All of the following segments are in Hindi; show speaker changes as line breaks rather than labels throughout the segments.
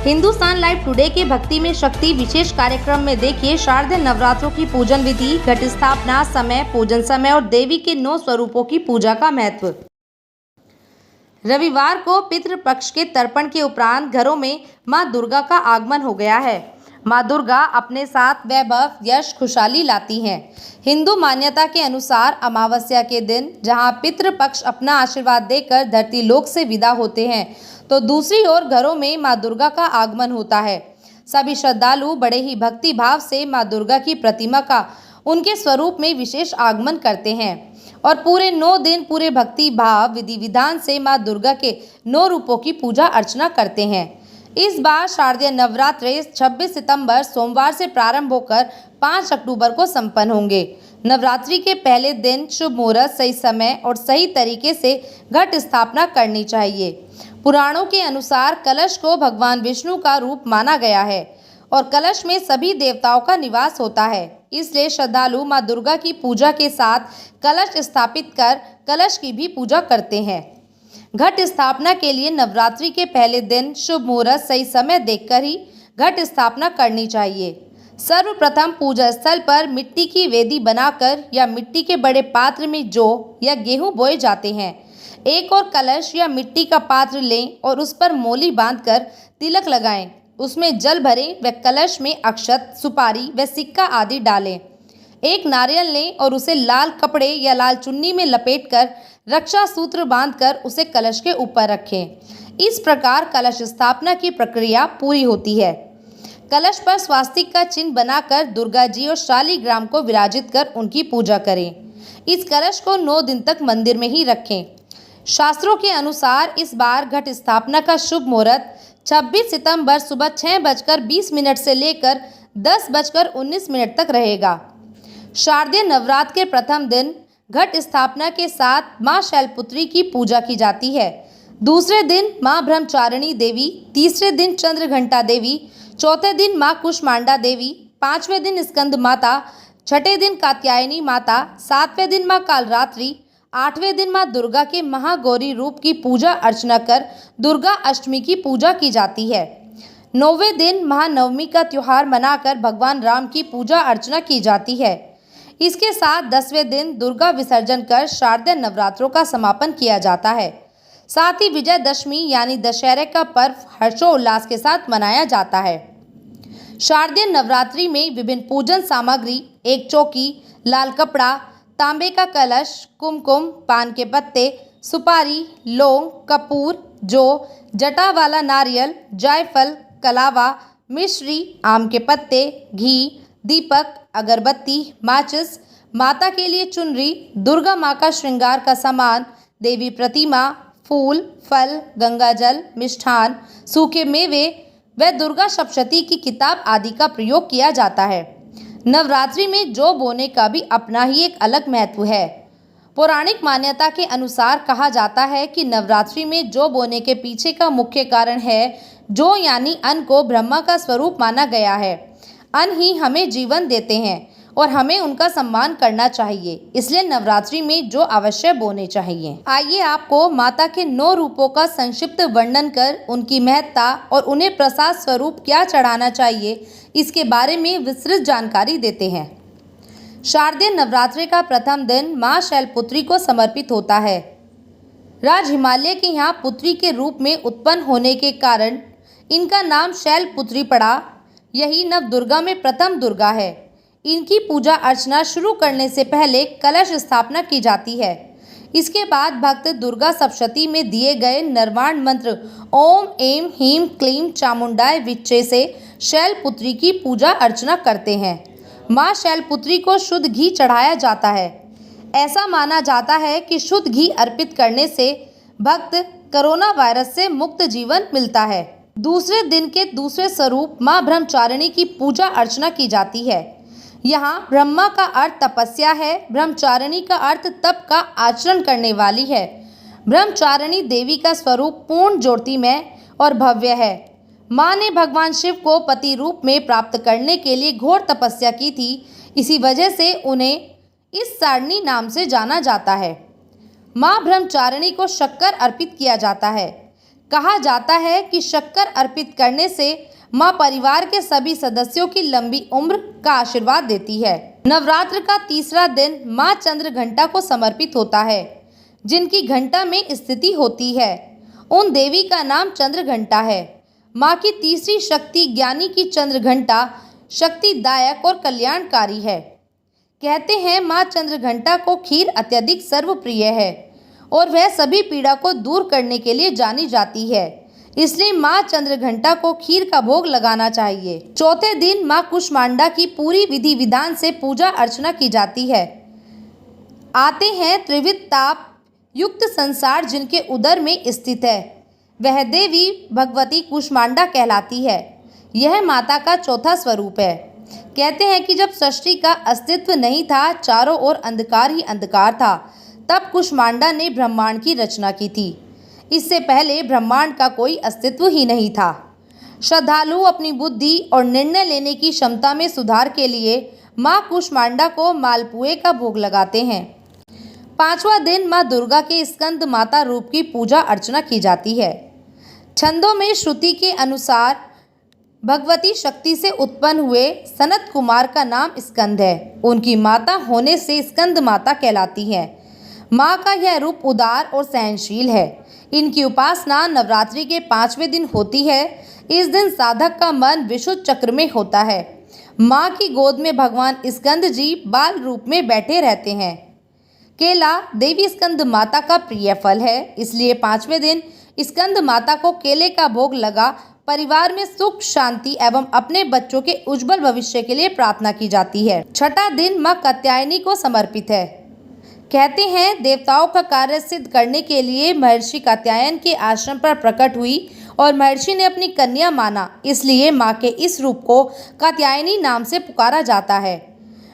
हिंदुस्तान लाइव टुडे के भक्ति में शक्ति विशेष कार्यक्रम में देखिए शारदीय नवरात्रों की पूजन विधि, घट स्थापना समय, पूजन समय और देवी के 9 स्वरूपों की पूजा का महत्व। रविवार को पितृपक्ष के तर्पण के उपरांत घरों में मां दुर्गा का आगमन हो गया है। मां दुर्गा अपने साथ वैभव, यश, खुशहाली लाती हैं। हिंदू मान्यता के अनुसार अमावस्या के दिन जहां पितृपक्ष अपना आशीर्वाद देकर धरती लोक से विदा होते हैं, तो दूसरी ओर घरों में मां दुर्गा का आगमन होता है। सभी श्रद्धालु बड़े ही भक्ति भाव से मां दुर्गा की प्रतिमा का उनके स्वरूप में विशेष आगमन करते हैं और पूरे 9 दिन पूरे भक्ति भाव विधि विधान से मां दुर्गा के 9 रूपों की पूजा अर्चना करते हैं। इस बार शारदीय नवरात्रे 26 सितंबर सोमवार से प्रारंभ होकर 5 अक्टूबर को संपन्न होंगे। नवरात्रि के पहले दिन शुभ मुहूर्त, सही समय और सही तरीके से घट स्थापना करनी चाहिए। पुराणों के अनुसार कलश को भगवान विष्णु का रूप माना गया है और कलश में सभी देवताओं का निवास होता है। इसलिए श्रद्धालु मां दुर्गा की पूजा के साथ कलश स्थापित कर कलश की भी पूजा करते हैं। घट स्थापना के लिए नवरात्रि के पहले दिन शुभ मुहूर्त, सही समय देखकर ही घट स्थापना करनी चाहिए। सर्वप्रथम पूजा स्थल पर मिट्टी की वेदी बनाकर या मिट्टी के बड़े पात्र में जौ या गेहूं बोए जाते हैं। एक और कलश या मिट्टी का पात्र लें और उस पर मोली बांधकर तिलक लगाएं। उसमें जल भरें व कलश में अक्षत, सुपारी व सिक्का आदि डालें। एक नारियल लें और उसे लाल कपड़े या लाल चुन्नी में लपेटकर रक्षा सूत्र बांधकर उसे कलश के ऊपर रखें। इस प्रकार कलश स्थापना की प्रक्रिया पूरी होती है। कलश पर स्वास्तिक का चिन्ह बनाकर दुर्गा जी और शालिग्राम को विराजित कर उनकी पूजा करें। इस कलश को 9 दिन तक मंदिर में ही रखें। शास्त्रों के अनुसार इस बार घट स्थापना का शुभ मुहूर्त 26 सितंबर सुबह 6:20 से लेकर 10:19 तक रहेगा। शारदीय नवरात्र के प्रथम दिन घट स्थापना के साथ मां शैलपुत्री की पूजा की जाती है। दूसरे दिन मां ब्रह्मचारिणी देवी, तीसरे दिन चंद्रघंटा देवी, चौथे दिन मां कुष्मांडा देवी, 5वें दिन स्कंद माता, 6ठे दिन कात्यायनी माता, 7वें दिन मां कालरात्रि, 8वें दिन मां दुर्गा के महागौरी रूप की पूजा अर्चना कर दुर्गा अष्टमी की पूजा की जाती है। 9वें दिन महानवमी का त्योहार मनाकर भगवान राम की पूजा अर्चना की जाती है। इसके साथ 10वें दिन दुर्गा विसर्जन कर शारदीय नवरात्रों का समापन किया जाता है। साथ ही विजयदशमी यानी दशहरे का पर्व हर्षोल्लास के साथ मनाया जाता है। शारदीय नवरात्रि में विभिन्न पूजन सामग्री, एक चौकी, लाल कपड़ा, तांबे का कलश, कुमकुम, पान के पत्ते, सुपारी, लौंग, कपूर, जौ, जटा वाला नारियल, जायफल, कलावा, मिश्री, आम के पत्ते, घी, दीपक, अगरबत्ती, माचिस, माता के लिए चुनरी, दुर्गा माँ का श्रृंगार का सामान, देवी प्रतिमा, फूल, फल, गंगाजल, मिष्ठान, सूखे मेवे व दुर्गा सप्तशती की किताब आदि का प्रयोग किया जाता है। नवरात्रि में जौ बोने का भी अपना ही एक अलग महत्व है। पौराणिक मान्यता के अनुसार कहा जाता है कि नवरात्रि में जौ बोने के पीछे का मुख्य कारण है जौ यानी अन्न को ब्रह्मा का स्वरूप माना गया है। अन्न ही हमें जीवन देते हैं और हमें उनका सम्मान करना चाहिए, इसलिए नवरात्रि में जौ अवश्य बोने चाहिए। आइए आपको माता के 9 रूपों का संक्षिप्त वर्णन कर उनकी महत्ता और उन्हें प्रसाद स्वरूप क्या चढ़ाना चाहिए इसके बारे में विस्तृत जानकारी देते हैं। शारदीय नवरात्रि का प्रथम दिन मां शैलपुत्री को समर्पित होता है। राज हिमालय के यहाँ पुत्री के रूप में उत्पन्न होने के कारण इनका नाम शैलपुत्री पड़ा। यही नव दुर्गा में प्रथम दुर्गा है। इनकी पूजा अर्चना शुरू करने से पहले कलश स्थापना की जाती है। इसके बाद भक्त दुर्गा सप्तशती में दिए गए निर्वाण मंत्र ओम ऐं ह्रीं क्लीं चामुंडाय विच्चे से शैलपुत्री की पूजा अर्चना करते हैं। मां शैलपुत्री को शुद्ध घी चढ़ाया जाता है। ऐसा माना जाता है कि शुद्ध घी अर्पित करने से भक्त कोरोना वायरस से मुक्त जीवन मिलता है। दूसरे दिन के दूसरे स्वरूप मां ब्रह्मचारिणी की पूजा अर्चना की जाती है। यहाँ ब्रह्मा का अर्थ तपस्या है, ब्रह्मचारिणी का अर्थ तप का आचरण करने वाली है। ब्रह्मचारिणी देवी का स्वरूप पूर्ण ज्योतिमय और भव्य है। माँ ने भगवान शिव को पति रूप में प्राप्त करने के लिए घोर तपस्या की थी। इसी वजह से उन्हें इस सारणी नाम से जाना जाता है। माँ ब्रह्मचारिणी को शक्कर अर्पित किया जाता है। कहा जाता है कि शक्कर अर्पित करने से मां परिवार के सभी सदस्यों की लंबी उम्र का आशीर्वाद देती है। नवरात्र का तीसरा दिन मां चंद्र घंटा को समर्पित होता है। जिनकी घंटा में स्थिति होती है उन देवी का नाम चंद्र घंटा है। मां की तीसरी शक्ति ज्ञानी की चंद्र घंटा शक्तिदायक और कल्याणकारी है। कहते हैं मां चंद्र घंटा को खीर अत्यधिक सर्वप्रिय है और वह सभी पीड़ा को दूर करने के लिए जानी जाती है। इसलिए मां चंद्र घंटा को खीर का भोग लगाना चाहिए। चौथे दिन मां कुष्मांडा की पूरी विधि विधान से पूजा अर्चना की जाती है। आते हैं त्रिविध ताप युक्त संसार जिनके उदर में स्थित है, वह देवी भगवती कुष्मांडा कहलाती है। यह माता का चौथा स्वरूप है। कहते हैं कि जब सृष्टि का अस्तित्व नहीं था, चारों ओर अंधकार ही अंधकार था, तब कुष्मांडा ने ब्रह्मांड की रचना की थी। इससे पहले ब्रह्मांड का कोई अस्तित्व ही नहीं था। श्रद्धालु अपनी बुद्धि और निर्णय लेने की क्षमता में सुधार के लिए मां कुष्मांडा को मालपुए का भोग लगाते हैं। पांचवा दिन मां दुर्गा के स्कंद माता रूप की पूजा अर्चना की जाती है। छंदों में श्रुति के अनुसार भगवती शक्ति से उत्पन्न हुए सनत कुमार का नाम स्कंद है। उनकी माता होने से स्कंद माता कहलाती है। मां का यह रूप उदार और सहनशील है। इनकी उपासना नवरात्रि के 5वें दिन होती है। इस दिन साधक का मन विशुद्ध चक्र में होता है। मां की गोद में भगवान स्कंद जी बाल रूप में बैठे रहते हैं। केला देवी स्कंद माता का प्रिय फल है, इसलिए 5वें दिन स्कंद माता को केले का भोग लगा परिवार में सुख शांति एवं अपने बच्चों के उज्जवल भविष्य के लिए प्रार्थना की जाती है। छठा दिन मां कात्यायनी को समर्पित है। कहते हैं देवताओं का कार्य सिद्ध करने के लिए महर्षि कात्यायन के आश्रम पर प्रकट हुई और महर्षि ने अपनी कन्या माना, इसलिए मां के इस रूप को कात्यायनी नाम से पुकारा जाता है।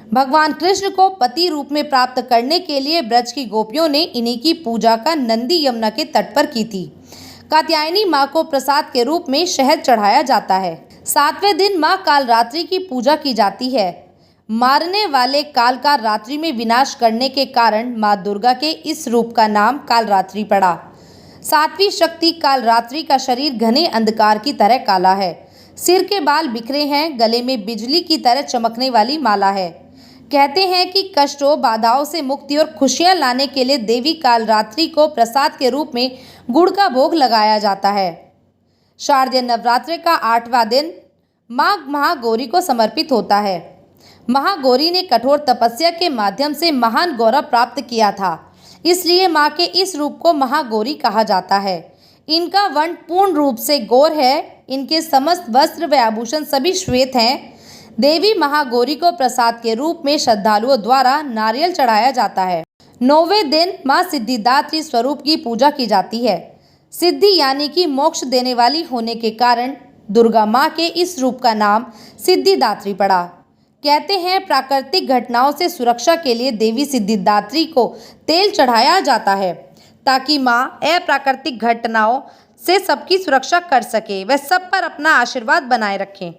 भगवान कृष्ण को पति रूप में प्राप्त करने के लिए ब्रज की गोपियों ने इन्हीं की पूजा का नंदी यमुना के तट पर की थी। कात्यायनी मां को प्रसाद के रूप में शहद चढ़ाया जाता है। 7वें दिन मां कालरात्रि की पूजा की जाती है। मारने वाले काल का रात्रि में विनाश करने के कारण मां दुर्गा के इस रूप का नाम कालरात्रि पड़ा। 7वीं शक्ति कालरात्रि का शरीर घने अंधकार की तरह काला है। सिर के बाल बिखरे हैं, गले में बिजली की तरह चमकने वाली माला है। कहते हैं कि कष्टों बाधाओं से मुक्ति और खुशियां लाने के लिए देवी कालरात्रि को प्रसाद के रूप में गुड़ का भोग लगाया जाता है। शारदीय नवरात्रि का 8वां दिन मां महागौरी को समर्पित होता है। महागौरी ने कठोर तपस्या के माध्यम से महान गौरव प्राप्त किया था, इसलिए मां के इस रूप को महागौरी कहा जाता है। इनका वर्ण पूर्ण रूप से गौर है। इनके समस्त वस्त्र व आभूषण सभी श्वेत हैं। देवी महागौरी को प्रसाद के रूप में श्रद्धालुओं द्वारा नारियल चढ़ाया जाता है। 9वें दिन मां सिद्धिदात्री स्वरूप की पूजा की जाती है। सिद्धि यानी कि मोक्ष देने वाली होने के कारण दुर्गा मां के इस रूप का नाम सिद्धिदात्री पड़ा। कहते हैं प्राकृतिक घटनाओं से सुरक्षा के लिए देवी सिद्धिदात्री को तेल चढ़ाया जाता है, ताकि मां अप्राकृतिक घटनाओं से सबकी सुरक्षा कर सके, वह सब पर अपना आशीर्वाद बनाए रखें।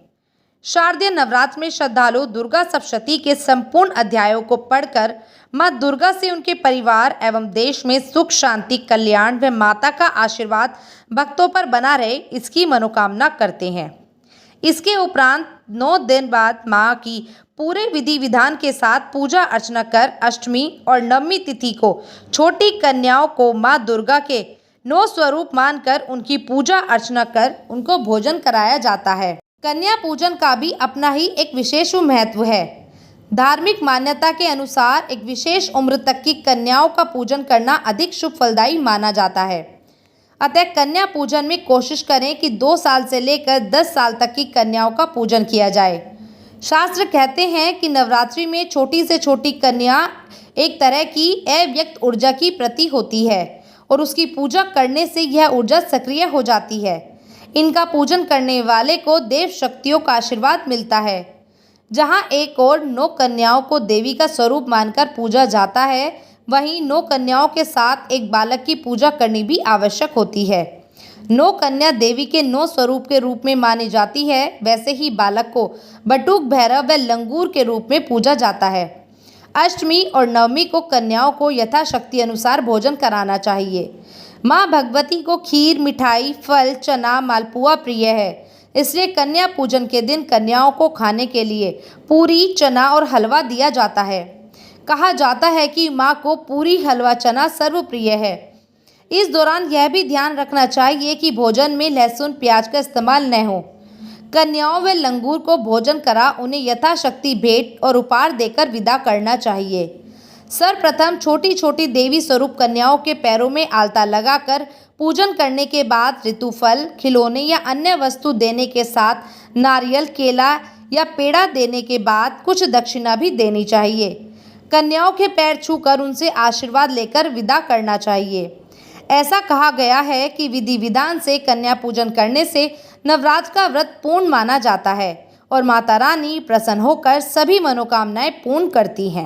शारदीय नवरात्र में श्रद्धालु दुर्गा सप्तशती के संपूर्ण अध्यायों को पढ़कर मां दुर्गा से उनके परिवार एवं देश में सुख शांति कल्याण व माता का आशीर्वाद भक्तों पर बना रहे, इसकी मनोकामना करते हैं। इसके उपरांत 9 दिन बाद मां की पूरे विधि विधान के साथ पूजा अर्चना कर अष्टमी और नवमी तिथि को छोटी कन्याओं को मां दुर्गा के 9 स्वरूप मानकर उनकी पूजा अर्चना कर उनको भोजन कराया जाता है। कन्या पूजन का भी अपना ही एक विशेष महत्व है। धार्मिक मान्यता के अनुसार एक विशेष उम्र तक की कन्याओं का पूजन करना अधिक शुभ फलदायी माना जाता है। अतः कन्या पूजन में कोशिश करें कि 2 साल से लेकर 10 साल तक की कन्याओं का पूजन किया जाए। शास्त्र कहते हैं कि नवरात्रि में छोटी से छोटी कन्या एक तरह की अव्यक्त ऊर्जा की प्रतीक होती है और उसकी पूजा करने से यह ऊर्जा सक्रिय हो जाती है। इनका पूजन करने वाले को देव शक्तियों का आशीर्वाद मिलता है। जहां एक और 9 कन्याओं को देवी का स्वरूप मानकर पूजा जाता है, वहीं 9 कन्याओं के साथ एक बालक की पूजा करनी भी आवश्यक होती है। 9 कन्या देवी के 9 स्वरूप के रूप में मानी जाती है। वैसे ही बालक को बटुक भैरव व लंगूर के रूप में पूजा जाता है। अष्टमी और नवमी को कन्याओं को यथाशक्ति अनुसार भोजन कराना चाहिए। माँ भगवती को खीर, मिठाई, फल, चना, मालपुआ प्रिय है। इसलिए कन्या पूजन के दिन कन्याओं को खाने के लिए पूरी, चना और हलवा दिया जाता है। कहा जाता है कि माँ को पूरी, हलवा, चना सर्वप्रिय है। इस दौरान यह भी ध्यान रखना चाहिए कि भोजन में लहसुन, प्याज का इस्तेमाल न हो। कन्याओं व लंगूर को भोजन करा उन्हें यथाशक्ति भेंट और उपहार देकर विदा करना चाहिए। सर्वप्रथम छोटी छोटी देवी स्वरूप कन्याओं के पैरों में आलता लगाकर पूजन करने के बाद ऋतुफल, खिलौने या अन्य वस्तु देने के साथ नारियल, केला या पेड़ा देने के बाद कुछ दक्षिणा भी देनी चाहिए। कन्याओं के पैर छूकर उनसे आशीर्वाद लेकर विदा करना चाहिए। ऐसा कहा गया है कि विधि विधान से कन्या पूजन करने से नवरात्र का व्रत पूर्ण माना जाता है और माता रानी प्रसन्न होकर सभी मनोकामनाएं पूर्ण करती हैं।